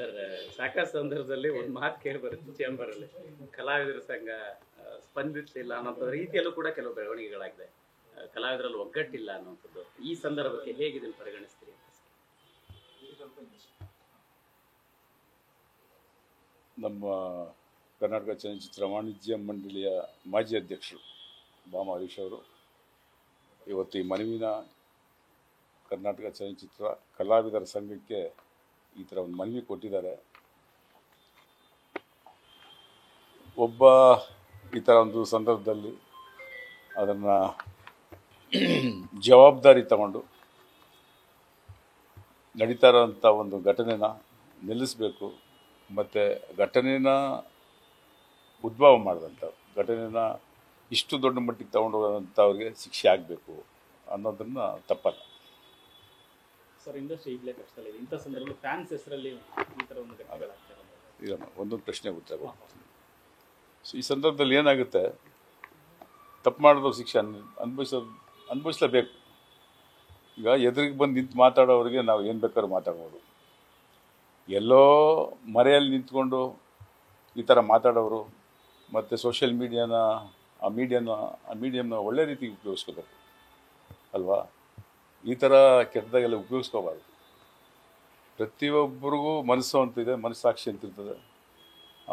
Sir, ಸಾಕಷ್ಟು ಸಂದರ್ಭದಲ್ಲಿ ಒಂದು ಮಾತು ಕೇಳಿ ಬರುತ್ತೆ ಚೇಂಬರಲ್ಲಿ, ಕಲಾವಿದರ ಸಂಘ ಸ್ಪಂದಿಸಲಿಲ್ಲ ಅನ್ನೋ ರೀತಿಯಲ್ಲೂ ಕೂಡ ಕೆಲವು ಬೆಳವಣಿಗೆಗಳಾಗಿದೆ. ಕಲಾವಿದರಲ್ಲಿ ಒಗ್ಗಟ್ಟಿಲ್ಲ ಅನ್ನುವಂಥದ್ದು. ಈ ಸಂದರ್ಭಕ್ಕೆ ಹೇಗೆ ಇದನ್ನು ಪರಿಗಣಿಸ್ತೀರಿ? ನಮ್ಮ ಕರ್ನಾಟಕ ಚಲನಚಿತ್ರ ವಾಣಿಜ್ಯ ಮಂಡಳಿಯ ಮಾಜಿ ಅಧ್ಯಕ್ಷರು ಬಾಮ ಹರೀಶ್ ಅವರು ಇವತ್ತು ಈ ಮನವಿನ ಕರ್ನಾಟಕ ಚಲನಚಿತ್ರ ಕಲಾವಿದರ ಸಂಘಕ್ಕೆ ಈ ಥರ ಒಂದು ಮನವಿ ಕೊಟ್ಟಿದ್ದಾರೆ. ಒಬ್ಬ ಈ ಥರ ಒಂದು ಸಂದರ್ಭದಲ್ಲಿ ಅದನ್ನು ಜವಾಬ್ದಾರಿ ತಗೊಂಡು ನಡೀತಾ ಇರೋಂಥ ಒಂದು ಘಟನೆನ ನಿಲ್ಲಿಸಬೇಕು, ಮತ್ತು ಘಟನೆನ ಉದ್ಭವ ಮಾಡಿದಂಥ ಘಟನೆನ ಇಷ್ಟು ದೊಡ್ಡ ಮಟ್ಟಿಗೆ ತಗೊಂಡೋಗೋಂಥವ್ರಿಗೆ ಶಿಕ್ಷೆ ಆಗಬೇಕು ಅನ್ನೋದನ್ನು ತಪ್ಪಲ್ಲ. ಸರ್, ಇಂಡಸ್ಟ್ರಿ ಈಗಲೇ ಕಷ್ಟದಲ್ಲಿದೆ. ಇಂಥ ಸಂದರ್ಭದಲ್ಲಿ ಫ್ಯಾನ್ಸ್ ಹೆಸರಲ್ಲಿ ಈ ಥರ ಒಂದು ಈಗ ಒಂದೊಂದು ಪ್ರಶ್ನೆ ಗೊತ್ತಾಗ ಸೊ ಈ ಸಂದರ್ಭದಲ್ಲಿ ಏನಾಗುತ್ತೆ, ತಪ್ಪು ಮಾಡಿದವ್ರು ಶಿಕ್ಷೆ ಅನುಭವಿಸಲೇಬೇಕು. ಈಗ ಎದುರಿಗೆ ಬಂದು ನಿಂತು ಮಾತಾಡೋರಿಗೆ ನಾವು ಏನು ಬೇಕಾದ್ರೂ ಮಾತಾಡ್ಬೋದು. ಎಲ್ಲೋ ಮರೆಯಲ್ಲಿ ನಿಂತ್ಕೊಂಡು ಈ ಥರ ಮಾತಾಡೋರು ಮತ್ತು ಸೋಷಿಯಲ್ ಮೀಡಿಯಾನ ಆ ಮೀಡಿಯಮ್ನ ಒಳ್ಳೆ ರೀತಿಗೆ ಉಪಯೋಗಿಸ್ಕೋಬೇಕು ಅಲ್ವಾ? ಈ ಥರ ಕೆಟ್ಟದಾಗೆಲ್ಲ ಉಪಯೋಗಿಸ್ಕೋಬಾರ್ದು. ಪ್ರತಿಯೊಬ್ಬರಿಗೂ ಮನಸ್ಸು ಅಂತಿದೆ, ಮನಸ್ಸಾಕ್ಷಿ ಅಂತಿರ್ತದೆ. ಆ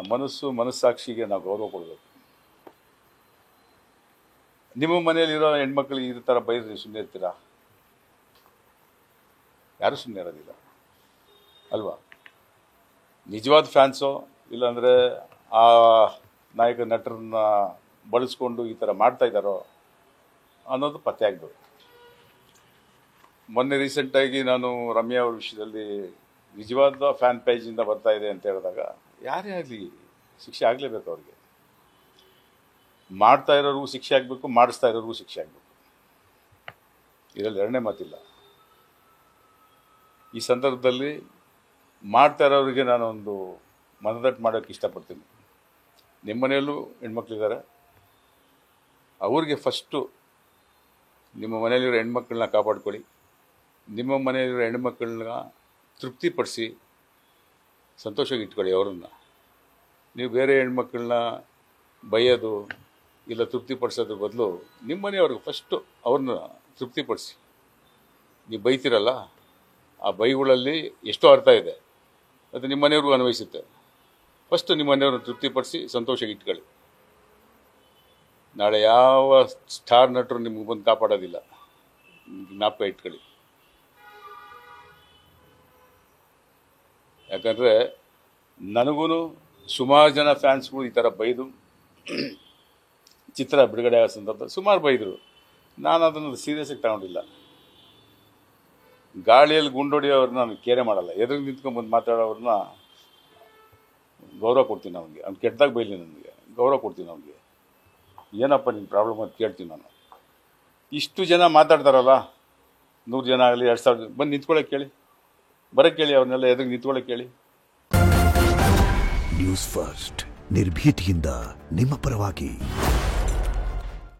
ಮನಸ್ಸಾಕ್ಷಿಗೆ ನಾವು ಗೌರವ ಕೊಡಬೇಕು. ನಿಮ್ಮ ಮನೆಯಲ್ಲಿರೋ ಹೆಣ್ಮಕ್ಳಿಗೆ ಈ ಥರ ಬೈದ್ರೆ ಸುಮ್ಮನೆ ಇರ್ತೀರಾ? ಯಾರೂ ಸುಮ್ಮನೆ ಇರೋದಿಲ್ಲ ಅಲ್ವಾ? ನಿಜವಾದ ಫ್ಯಾನ್ಸೋ ಇಲ್ಲಾಂದರೆ ಆ ನಾಯಕ ನಟರನ್ನ ಬಳಸ್ಕೊಂಡು ಈ ಥರ ಮಾಡ್ತಾ ಇದ್ದಾರೋ ಅನ್ನೋದು ಪತ್ತೆ ಆಗಬೇಕು. ಮೊನ್ನೆ ರೀಸೆಂಟಾಗಿ ನಾನು ರಮ್ಯಾ ಅವ್ರ ವಿಷಯದಲ್ಲಿ ನಿಜವಾದ ಫ್ಯಾನ್ ಪೇಜಿಂದ ಬರ್ತಾ ಇದೆ ಅಂತ ಹೇಳಿದಾಗ ಯಾರೇ ಆಗಲಿ ಶಿಕ್ಷೆ ಆಗಲೇಬೇಕು. ಅವ್ರಿಗೆ ಮಾಡ್ತಾ ಇರೋರಿಗೂ ಶಿಕ್ಷೆ ಆಗಬೇಕು, ಮಾಡಿಸ್ತಾ ಇರೋರಿಗೂ ಶಿಕ್ಷೆ ಆಗಬೇಕು. ಇದರಲ್ಲಿ ಎರಡನೇ ಮಾತಿಲ್ಲ. ಈ ಸಂದರ್ಭದಲ್ಲಿ ಮಾಡ್ತಾ ಇರೋರಿಗೆ ನಾನೊಂದು ಮನದಟ್ಟು ಮಾಡೋಕ್ಕೆ ಇಷ್ಟಪಡ್ತೀನಿ. ನಿಮ್ಮ ಮನೆಯಲ್ಲೂ ಹೆಣ್ಮಕ್ಳಿದ್ದಾರೆ, ಅವ್ರಿಗೆ ಫಸ್ಟು ನಿಮ್ಮ ಮನೆಯಲ್ಲಿರೋ ಹೆಣ್ಮಕ್ಳನ್ನ ಕಾಪಾಡ್ಕೊಳ್ಳಿ. ನಿಮ್ಮ ಮನೆಯಲ್ಲಿರೋ ಹೆಣ್ಮಕ್ಳನ್ನ ತೃಪ್ತಿಪಡಿಸಿ ಸಂತೋಷವಾಗಿ ಇಟ್ಕೊಳ್ಳಿ. ಅವ್ರನ್ನ ನೀವು ಬೇರೆ ಹೆಣ್ಮಕ್ಳನ್ನ ಬೈಯೋದು ಇಲ್ಲ ತೃಪ್ತಿಪಡಿಸೋದ್ರ ಬದಲು ನಿಮ್ಮ ಮನೆಯವ್ರಿಗೆ ಫಸ್ಟು ಅವ್ರನ್ನ ತೃಪ್ತಿಪಡಿಸಿ. ನೀವು ಬೈತೀರಲ್ಲ, ಆ ಬೈಗಳಲ್ಲಿ ಎಷ್ಟೋ ಅರ್ಥ ಇದೆ, ಅದು ನಿಮ್ಮ ಮನೆಯವ್ರಿಗೂ ಅನ್ವಯಿಸುತ್ತೆ. ಫಸ್ಟು ನಿಮ್ಮ ಮನೆಯವ್ರನ್ನ ತೃಪ್ತಿಪಡಿಸಿ ಸಂತೋಷವಾಗಿ ಇಟ್ಕೊಳ್ಳಿ. ನಾಳೆ ಯಾವ ಸ್ಟಾರ್ ನಟರು ನಿಮ್ಗೆ ಬಂದು ಕಾಪಾಡೋದಿಲ್ಲ, ಜ್ಞಾಪಕ ಇಟ್ಕೊಳ್ಳಿ. ಯಾಕಂದರೆ ನನಗೂ ಸುಮಾರು ಜನ ಫ್ಯಾನ್ಸ್ಗಳು ಈ ಥರ ಬೈದು ಚಿತ್ರ ಬಿಡುಗಡೆ ಆಗೋ ಸಂದರ್ಭದಲ್ಲಿ ಸುಮಾರು ಬೈದರು. ನಾನು ಅದನ್ನು ಸೀರಿಯಸ್ಸಾಗಿ ತಗೊಂಡಿಲ್ಲ. ಗಾಳಿಯಲ್ಲಿ ಗುಂಡೊಡಿಯೋರನ್ನ ನಾನು ಕೇರೆ ಮಾಡಲ್ಲ. ಎದುರಿಗೆ ನಿಂತ್ಕೊಂಡ್ಬಂದು ಮಾತಾಡೋರನ್ನ ಗೌರವ ಕೊಡ್ತೀನಿ. ಅವನಿಗೆ ಅವ್ನು ಕೆಟ್ಟದಾಗ ಬೈಲಿ, ನನಗೆ ಗೌರವ ಕೊಡ್ತೀನಿ. ಅವನಿಗೆ ಏನಪ್ಪ ನಿನ್ನ ಪ್ರಾಬ್ಲಮ್ ಅಂತ ಕೇಳ್ತೀನಿ ನಾನು. ಇಷ್ಟು ಜನ ಮಾತಾಡ್ತಾರಲ್ಲ, 100 ಜನ ಆಗಲಿ 2000 ಬಂದು ನಿಂತ್ಕೊಳ್ಳೋಕೆ ಕೇಳಿ, ಬರೋಕ್ಕೆ ಕೇಳಿ, ಅವ್ರನ್ನೆಲ್ಲ ಎದುರಿಗೆ ನಿಂತ್ಕೊಳ್ಳೋಕೆ ಕೇಳಿ. ನ್ಯೂಸ್ ಫಸ್ಟ್ ನಿರ್ಭೀತಿಯಿಂದ ನಿಮ್ಮ ಪರವಾಗಿ.